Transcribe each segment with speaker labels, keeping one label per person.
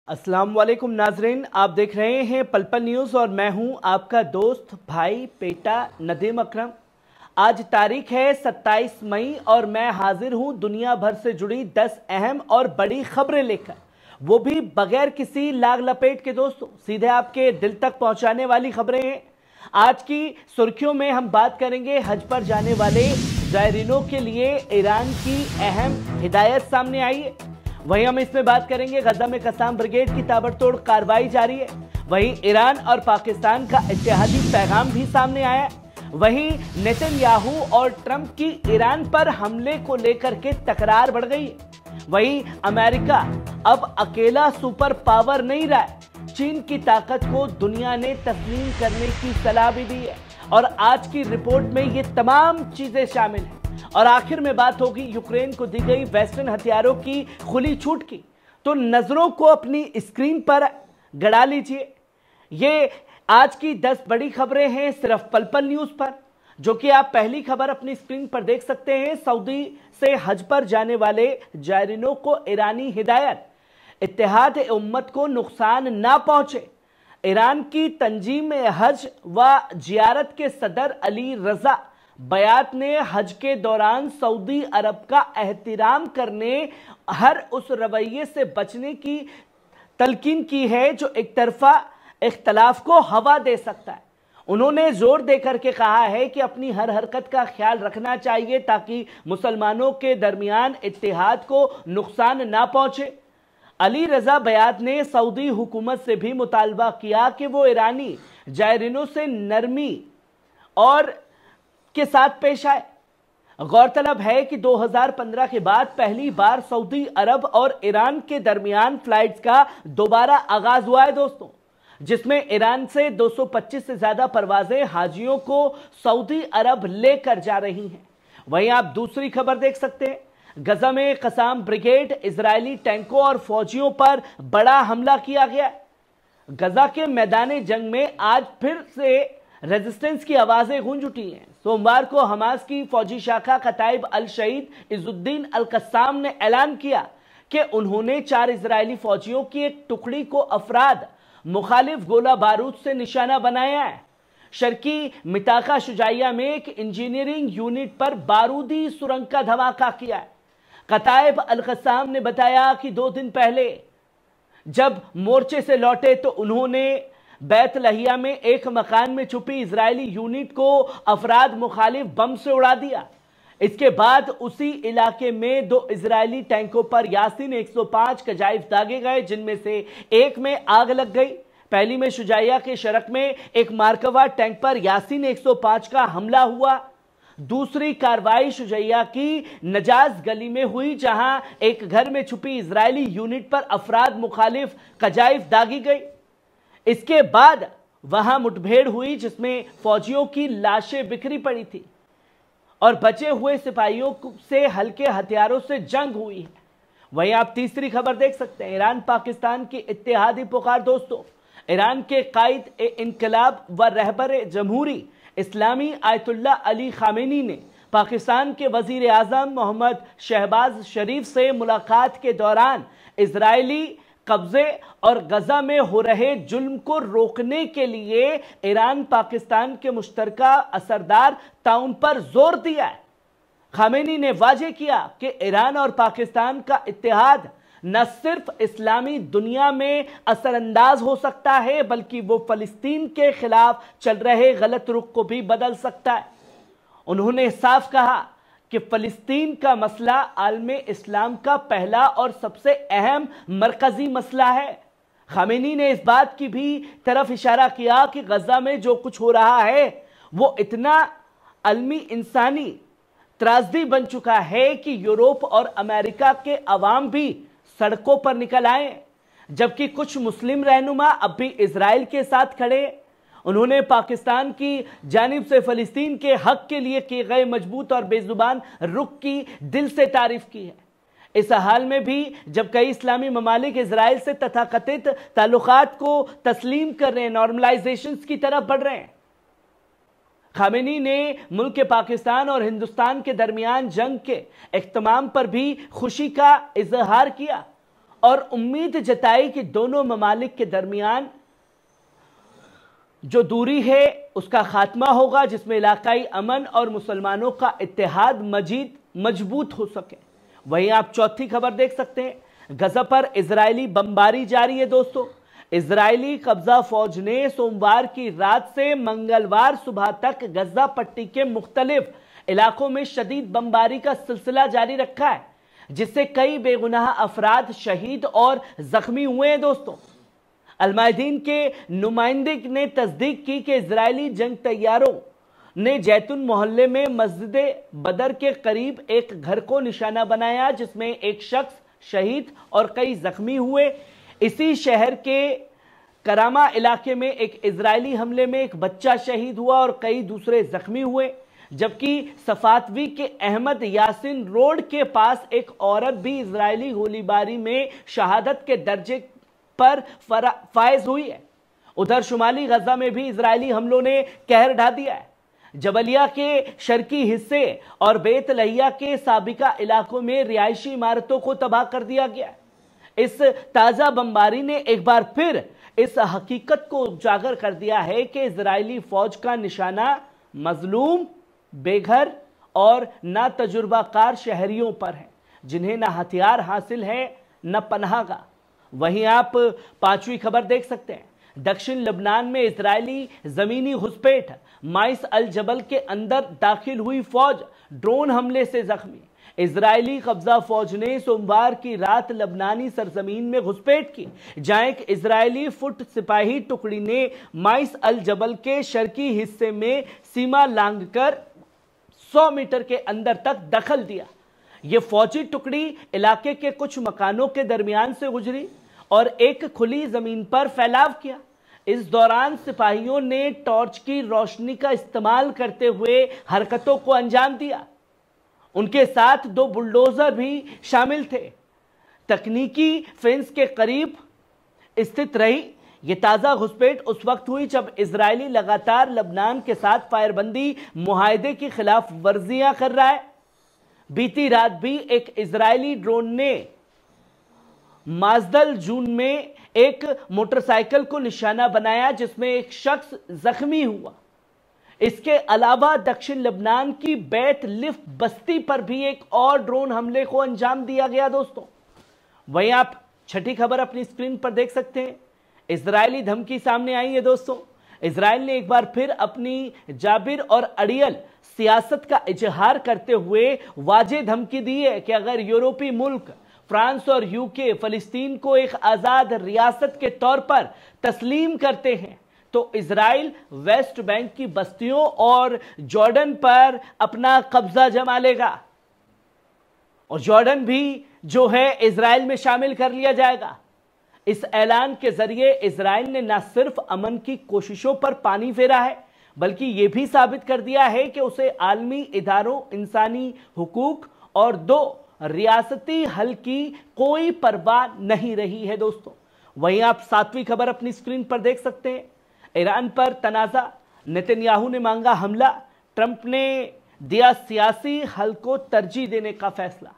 Speaker 1: अस्सलाम वालेकुम नाजरीन, आप देख रहे हैं पल पल न्यूज़ और मैं हूं आपका दोस्त भाई पेटा नदीम अकरम। आज तारीख है 27 मई और मैं हाजिर हूं दुनिया भर से जुड़ी 10 अहम और बड़ी खबरें लेकर, वो भी बगैर किसी लाग लपेट के दोस्तों, सीधे आपके दिल तक पहुंचाने वाली खबरें हैं। आज की सुर्खियों में हम बात करेंगे हज पर जाने वाले जायरीनों के लिए ईरान की अहम हिदायत सामने आई है। वहीं हम इसमें बात करेंगे गजा में कसाम ब्रिगेड की ताबड़तोड़ कार्रवाई जारी है। वहीं ईरान और पाकिस्तान का इत्तेहादी पैगाम भी सामने आया है। वहीं नेतन्याहू और ट्रंप की ईरान पर हमले को लेकर के तकरार बढ़ गई है। वहीं अमेरिका अब अकेला सुपर पावर नहीं रहा है, चीन की ताकत को दुनिया ने तस्लीम करने की सलाह भी दी है। और आज की रिपोर्ट में ये तमाम चीजें शामिल हैं। और आखिर में बात होगी यूक्रेन को दी गई वेस्टर्न हथियारों की खुली छूट की। तो नजरों को अपनी स्क्रीन पर गड़ा लीजिए। ये आज की 10 बड़ी खबरें हैं सिर्फ पल पल न्यूज पर, जो कि आप पहली खबर अपनी स्क्रीन पर देख सकते हैं। सऊदी से हज पर जाने वाले जायरीनों को ईरानी हिदायत, इत्तेहाद उम्मत को नुकसान ना पहुंचे। ईरान की तंजीम हज व जियारत के सदर अली रजा बयात ने हज के दौरान सऊदी अरब का एहतराम करने, हर उस रवैये से बचने की तलकीन की है जो एक तरफा इख्तलाफ को हवा दे सकता है। उन्होंने जोर देकर के कहा है कि अपनी हर हरकत का ख्याल रखना चाहिए ताकि मुसलमानों के दरमियान इत्तेहाद को नुकसान ना पहुंचे। अली रजा बयात ने सऊदी हुकूमत से भी मुतालबा किया कि वो ईरानी जायरीनों से नरमी और के साथ पेश आए। गौरतलब है कि 2015 के बाद पहली बार सऊदी अरब और ईरान के दरमियान फ्लाइट्स का दोबारा आगाज हुआ है दोस्तों, जिसमें ईरान से 225 से ज्यादा परवाजें हाजियों को सऊदी अरब लेकर जा रही हैं। वहीं आप दूसरी खबर देख सकते हैं, गजा में कसाम ब्रिगेड इजरायली टैंकों और फौजियों पर बड़ा हमला किया गया। गजा के मैदान जंग में आज फिर से रेजिस्टेंस की आवाजें गूंज उठी हैं। सोमवार को हमास की फौजी शाखा कताइब अल शहीद इजुद्दीन अल कस्साम ने ऐलान किया कि उन्होंने 4 इजरायली फौजियों की एक टुकड़ी को अफराद मुखालिफ गोला बारूद से निशाना बनाया है। शर्की मिताका शुजाइया में एक इंजीनियरिंग यूनिट पर बारूदी सुरंग का धमाका किया है। कताइब अल कस्साम ने बताया कि 2 दिन पहले जब मोर्चे से लौटे तो उन्होंने बैत लहिया में एक मकान में छुपी इजरायली यूनिट को अफराद मुखालिफ बम से उड़ा दिया। इसके बाद उसी इलाके में 2 इजरायली टैंकों पर यासीन 105 कजाइफ दागे गए, जिनमें से एक में आग लग गई। पहली में शुजाइया के शरक में एक मार्कवा टैंक पर यासीन 105 का हमला हुआ। दूसरी कार्रवाई शुजाइया की नजाज गली में हुई, जहां एक घर में छुपी इजरायली यूनिट पर अफराद मुखालिफ कजाइफ दागी गई। इसके बाद वहां मुठभेड़ हुई जिसमें फौजियों की लाशें बिखरी पड़ी थी और बचे हुए सिपाहियों से हल्के हथियारों से जंग हुई है। वहीं आप तीसरी खबर देख सकते हैं, ईरान पाकिस्तान की इत्तेहादी पुकार दोस्तों। ईरान के कायद इनकलाब व रहबर जमहूरी इस्लामी आयतुल्लाह अली खामेनी ने पाकिस्तान के वजीर आजम मोहम्मद शहबाज शरीफ से मुलाकात के दौरान इजरायली कब्जे और गजा में हो रहे जुल्म को रोकने के लिए ईरान पाकिस्तान के मुश्तरका असरदार ताउन पर जोर दिया है। खामेनी ने वाजे किया कि ईरान और पाकिस्तान का इत्तेहाद न सिर्फ इस्लामी दुनिया में असरअंदाज हो सकता है, बल्कि वो फलस्तीन के खिलाफ चल रहे गलत रुख को भी बदल सकता है। उन्होंने साफ कहा कि फलस्तीन का मसला आलम इस्लाम का पहला और सबसे अहम मरकजी मसला है। खामेनी ने इस बात की भी तरफ इशारा किया कि गजा में जो कुछ हो रहा है वो इतना अलमी इंसानी त्रासदी बन चुका है कि यूरोप और अमेरिका के अवाम भी सड़कों पर निकल आए, जबकि कुछ मुस्लिम रहनुमा अब भी इजराइल के साथ खड़े। उन्होंने पाकिस्तान की जानिब से फलस्तीन के हक के लिए किए गए मजबूत और बेजुबान रुख की दिल से तारीफ की है। इस हाल में भी जब कई इस्लामी ममालिक इजराइल से तथाकथित ताल्लुकात को तस्लीम कर रहे हैं, नॉर्मलाइजेशन की तरफ बढ़ रहे हैं। खामेनी ने मुल्क के पाकिस्तान और हिंदुस्तान के दरमियान जंग के इख्तिमाम पर भी खुशी का इजहार किया। और उम्मीद जताई कि दोनों ममालिक के दरमियान जो दूरी है उसका खात्मा होगा, जिसमें इलाकाई अमन और मुसलमानों का इत्तेहाद मजीद मजबूत हो सके। वहीं आप चौथी खबर देख सकते हैं, गजा पर इजरायली बमबारी जारी है दोस्तों। इजरायली कब्जा फौज ने सोमवार की रात से मंगलवार सुबह तक गजा पट्टी के मुख्तलिफ इलाकों में शदीद बमबारी का सिलसिला जारी रखा है, जिससे कई बेगुनाह अफराद शहीद और जख्मी हुए हैं दोस्तों। अलमायदीन के नुमाइंदे ने तस्दीक की कि इजरायली जंग तैयारों ने जैतून मोहल्ले में मस्जिद बदर के करीब एक घर को निशाना बनाया, जिसमें एक शख्स शहीद और कई जख्मी हुए। इसी शहर के करामा इलाके में एक इजरायली हमले में एक बच्चा शहीद हुआ और कई दूसरे जख्मी हुए, जबकि सफातवी के अहमद यासिन रोड के पास एक औरत भी इजरायली गोलीबारी में शहादत के दर्जे पर फायज हुई है। उधर शुमाली गजा में भी इजरायली हमलों ने कहर ढा दिया है। जबलिया के शर्की हिस्से और बेत लहिया के साबिका इलाकों में रिहायशी इमारतों को तबाह कर दिया गया है। इस ताजा बमबारी ने एक बार फिर इस हकीकत को उजागर कर दिया है कि इजरायली फौज का निशाना मजलूम, बेघर और ना तजुर्बाकार शहरियों पर है, जिन्हें ना हथियार हासिल है न पनाहगाह। वहीं आप पांचवी खबर देख सकते हैं, दक्षिण लबनान में इजरायली जमीनी घुसपैठ, माइस अल जबल के अंदर दाखिल हुई फौज ड्रोन हमले से जख्मी। इजरायली कब्जा फौज ने सोमवार की रात लबनानी सरजमीन में घुसपैठ की, जहां एक इजरायली फुट सिपाही टुकड़ी ने माइस अल जबल के शर्की हिस्से में सीमा लांघकर 100 मीटर के अंदर तक दखल दिया। यह फौजी टुकड़ी इलाके के कुछ मकानों के दरमियान से गुजरी और एक खुली जमीन पर फैलाव किया। इस दौरान सिपाहियों ने टॉर्च की रोशनी का इस्तेमाल करते हुए हरकतों को अंजाम दिया। उनके साथ 2 बुलडोजर भी शामिल थे। तकनीकी फेंस के करीब स्थित रही यह ताजा घुसपैठ उस वक्त हुई जब इजरायली लगातार लबनान के साथ फायरबंदी मुआहदे की खिलाफ वर्जियां कर रहा है। बीती रात भी एक इजरायली ड्रोन ने माजदल जून में एक मोटरसाइकिल को निशाना बनाया, जिसमें एक शख्स जख्मी हुआ। इसके अलावा दक्षिण लबनान की बैत लिफ बस्ती पर भी एक और ड्रोन हमले को अंजाम दिया गया दोस्तों। वहीं आप छठी खबर अपनी स्क्रीन पर देख सकते हैं, इजरायली धमकी सामने आई है दोस्तों। इजराइल ने एक बार फिर अपनी जाबिर और अड़ियल सियासत का इजहार करते हुए वाजे धमकी दी है कि अगर यूरोपीय मुल्क फ्रांस और यूके फलस्तीन को एक आजाद रियासत के तौर पर तस्लीम करते हैं तो इजराइल वेस्ट बैंक की बस्तियों और जॉर्डन पर अपना कब्जा जमा लेगा और जॉर्डन भी जो है इजराइल में शामिल कर लिया जाएगा। इस ऐलान के जरिए इजराइल ने न सिर्फ अमन की कोशिशों पर पानी फेरा है, बल्कि यह भी साबित कर दिया है कि उसे आलमी इदारों, इंसानी हुकूक और 2 रियासती हल की कोई परवाह नहीं रही है दोस्तों। वहीं आप 7वीं खबर अपनी स्क्रीन पर देख सकते हैं, ईरान पर तनाज़ा, नेतन्याहू ने मांगा हमला, ट्रंप ने दिया सियासी हल को तरजीह देने का फैसला।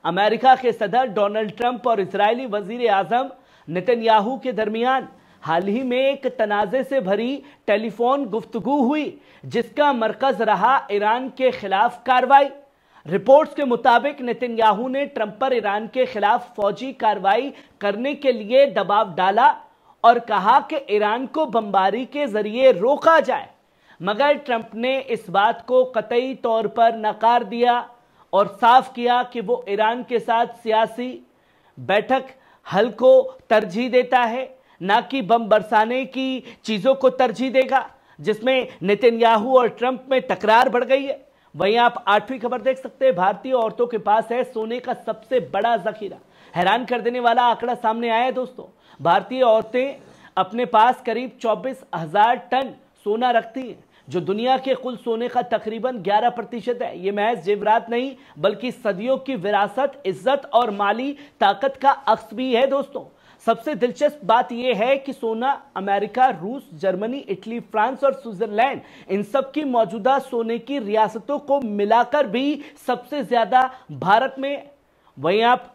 Speaker 1: अमेरिका के सदर डोनाल्ड ट्रंप और इजरायली वजीर आजम नेतन्याहू के दरमियान हाल ही में एक तनाज़े से भरी टेलीफोन गुफ्तगू हुई, जिसका मरकज रहा ईरान के खिलाफ कार्रवाई। रिपोर्ट्स के मुताबिक नेतन्याहू ने ट्रंप पर ईरान के खिलाफ फौजी कार्रवाई करने के लिए दबाव डाला और कहा कि ईरान को बमबारी के जरिए रोका जाए, मगर ट्रंप ने इस बात को कतई तौर पर नकार दिया और साफ किया कि वो ईरान के साथ सियासी बैठक हल को तरजीह देता है, ना कि बम बरसाने की चीजों को तरजीह देगा, जिसमें नेतन्याहू और ट्रंप में तकरार बढ़ गई है। वहीं आप 8वीं खबर देख सकते हैं, भारतीय औरतों के पास है सोने का सबसे बड़ा जखीरा। हैरान कर देने वाला आंकड़ा सामने आया है दोस्तों। भारतीय औरतें अपने पास करीब 24,000 टन सोना रखती हैं, जो दुनिया के कुल सोने का तकरीबन 11% है। ये महज जेवरात नहीं, बल्कि सदियों की विरासत, इज्जत और माली ताकत का अक्स भी है दोस्तों। सबसे दिलचस्प बात यह है कि सोना अमेरिका, रूस, जर्मनी, इटली, फ्रांस और स्विट्जरलैंड, इन सब की मौजूदा सोने की रियासतों को मिलाकर भी सबसे ज्यादा भारत में। वहीं आप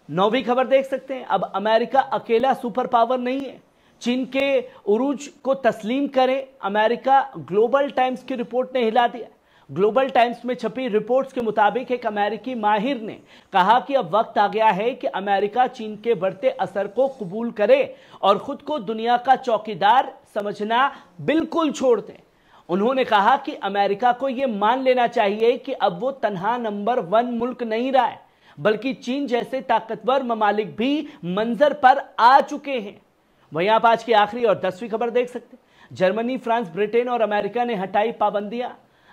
Speaker 1: 9वीं खबर देख सकते हैं, अब अमेरिका अकेला सुपर पावर नहीं है, चीन के उरूज को तस्लीम करें अमेरिका, ग्लोबल टाइम्स की रिपोर्ट ने हिला दिया। ग्लोबल टाइम्स में छपी रिपोर्ट्स के मुताबिक एक अमेरिकी माहिर ने कहा कि अब वक्त आ गया है कि अमेरिका चीन के बढ़ते असर को कबूल करे और खुद को दुनिया का चौकीदार समझना बिल्कुल छोड़ दे। उन्होंने कहा कि अमेरिका को यह मान लेना चाहिए कि अब वो तन्हा नंबर 1 मुल्क नहीं रहा है, बल्कि चीन जैसे ताकतवर ममालिक भी मंजर पर आ चुके हैं। वहीं आप आज की आखिरी और 10वीं खबर देख सकते हैं, जर्मनी, फ्रांस, ब्रिटेन और अमेरिका ने हटाई पाबंदियां।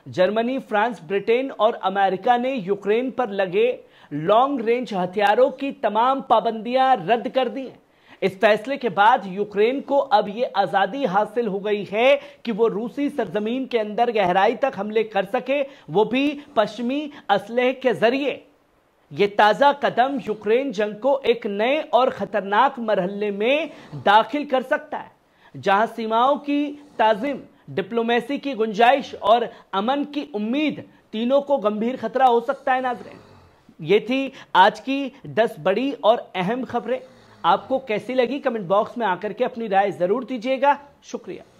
Speaker 1: जर्मनी, फ्रांस, ब्रिटेन और अमेरिका ने यूक्रेन पर लगे लॉन्ग रेंज हथियारों की तमाम पाबंदियां रद्द कर दी हैं। इस फैसले के बाद यूक्रेन को अब यह आजादी हासिल हो गई है कि वो रूसी सरजमीन के अंदर गहराई तक हमले कर सके, वो भी पश्चिमी असलहे के जरिए। यह ताजा कदम यूक्रेन जंग को एक नए और खतरनाक मरहले में दाखिल कर सकता है, जहां सीमाओं की ताजीम, डिप्लोमेसी की गुंजाइश और अमन की उम्मीद तीनों को गंभीर खतरा हो सकता है। नाज़रीन, ये थी आज की 10 बड़ी और अहम खबरें। आपको कैसी लगी कमेंट बॉक्स में आकर के अपनी राय जरूर दीजिएगा। शुक्रिया।